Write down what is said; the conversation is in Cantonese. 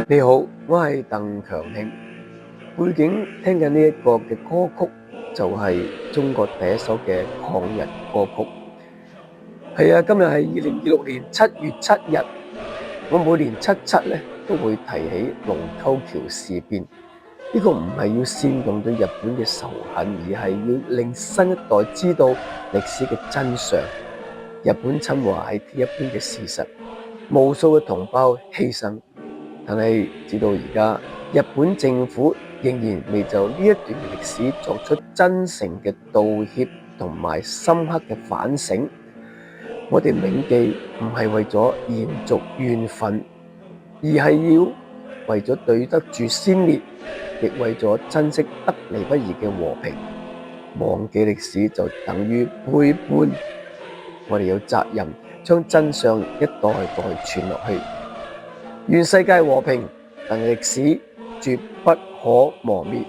你好，我係鄧強興。背景聽緊呢一個嘅歌曲，就係中國第一首嘅抗日歌曲。係啊，今日係2026年7月7日。我每年7.7咧都會提起盧溝橋事變。呢個唔係要煽動對日本嘅仇恨，而係要令新一代知道歷史嘅真相。日本侵華係鐵一般嘅事實，無數嘅同胞犧牲。但係直到而家，日本政府仍然未就呢一段嘅歷史作出真誠嘅道歉同埋深刻嘅反省。我哋銘記唔係為咗延續怨憤，而係要為咗對得住先烈，亦為咗珍惜得嚟不易嘅和平。忘記歷史就等於背叛，我哋有責任將真相一代代傳落去。願世界和平，但歷史絕不可磨滅。